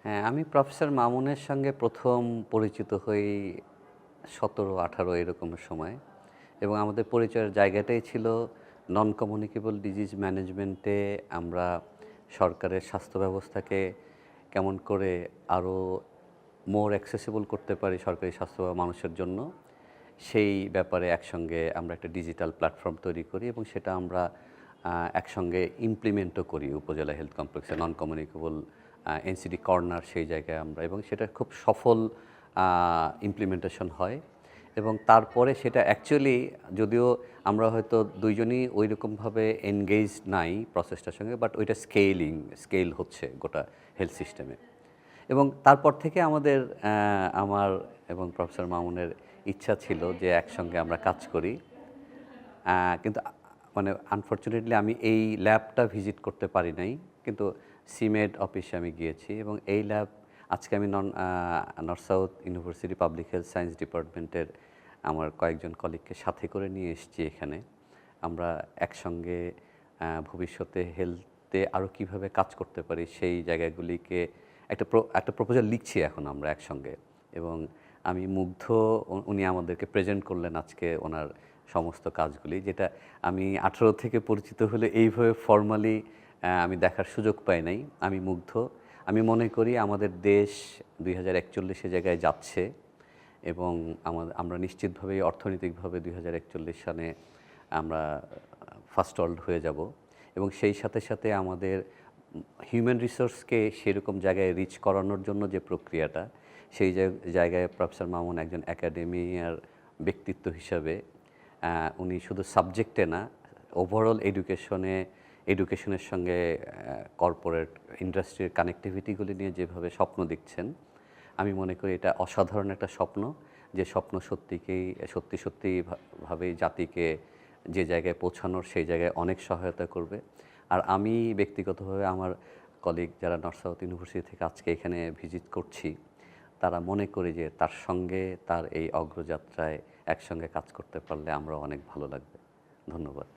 হ্যাঁ, আমি প্রফেসর মামুনের সঙ্গে ১ম পরিচিত হই ১৭-১৮ এরকমের সময় এবং আমাদের পরিচয়ের জায়গাটাই ছিল নন কমিউনিকেবল ডিজিজ ম্যানেজমেন্টে আমরা সরকারের স্বাস্থ্য ব্যবস্থাকে কেমন করে আরও মোর অ্যাক্সেসিবল করতে পারি সরকারি স্বাস্থ্যসেবা মানুষের জন্য, সেই ব্যাপারে একসঙ্গে আমরা একটা ডিজিটাল প্ল্যাটফর্ম তৈরি করি এবং সেটা আমরা একসঙ্গে ইমপ্লিমেন্টও করি উপজেলা হেলথ কমপ্লেক্সে নন কমিউনিকেবল এনসিডি কর্নার সেই জায়গায় আমরা এবং সেটা খুব সফল ইমপ্লিমেন্টেশন হয় এবং তারপরে সেটা অ্যাকচুয়ালি যদিও আমরা হয়তো দুইজনই ওই রকমভাবে এনগেজ নাই প্রসেসটার সঙ্গে, বাট ওইটা স্কেল হচ্ছে গোটা হেলথ সিস্টেমে এবং তারপর থেকে আমাদের আমার এবং প্রফেসর মামুনের ইচ্ছা ছিল যে একসঙ্গে আমরা কাজ করি। কিন্তু মানে আনফরচুনেটলি আমি এই ল্যাবটা ভিজিট করতে পারি নাই, কিন্তু সিমেড অফিসে আমি গিয়েছি এবং এই ল্যাব আজকে আমি north south university public health science ডিপার্টমেন্টের আমার কয়েকজন কলিগকে সাথে করে নিয়ে এসেছি এখানে। আমরা একসঙ্গে ভবিষ্যতে হেলথে আরও কীভাবে কাজ করতে পারি সেই জায়গাগুলিকে একটা প্রপোজাল লিখছি এখন আমরা একসঙ্গে এবং আমি মুগ্ধ। উনি আমাদেরকে প্রেজেন্ট করলেন আজকে ওনার সমস্ত কাজগুলি, যেটা আমি 18 থেকে পরিচিত হলে এইভাবে ফর্মালি আমি দেখার সুযোগ পাই নাই। আমি মুগ্ধ। আমি মনে করি আমাদের দেশ 2041 জায়গায় যাচ্ছে এবং আমরা নিশ্চিতভাবেই অর্থনৈতিকভাবে 2041 সালে আমরা ফার্স্ট ওয়ার্ল্ড হয়ে যাব এবং সেই সাথে সাথে আমাদের হিউম্যান রিসোর্সকে সেরকম জায়গায় রিচ করানোর জন্য যে প্রক্রিয়াটা, সেই জায়গায় প্রফেসর মামুন একজন একাডেমিয়ার ব্যক্তিত্ব হিসাবে উনি শুধু সাবজেক্টে না, ওভারঅল এডুকেশনের সঙ্গে কর্পোরেট ইন্ডাস্ট্রির কানেক্টিভিটিগুলি নিয়ে যেভাবে স্বপ্ন দেখছেন, আমি মনে করি এটা অসাধারণ একটা স্বপ্ন। যে স্বপ্ন সত্যিভাবেই জাতিকে যে জায়গায় পৌঁছানোর সেই জায়গায় অনেক সহায়তা করবে। আর আমি ব্যক্তিগতভাবে আমার কলিগ যারা নর্থ সাউথ ইউনিভার্সিটি থেকে আজকে এখানে ভিজিট করছি, তারা মনে করি যে তার সঙ্গে তার এই অগ্রযাত্রায় একসঙ্গে কাজ করতে পারলে আমরা অনেক ভালো লাগবে। ধন্যবাদ।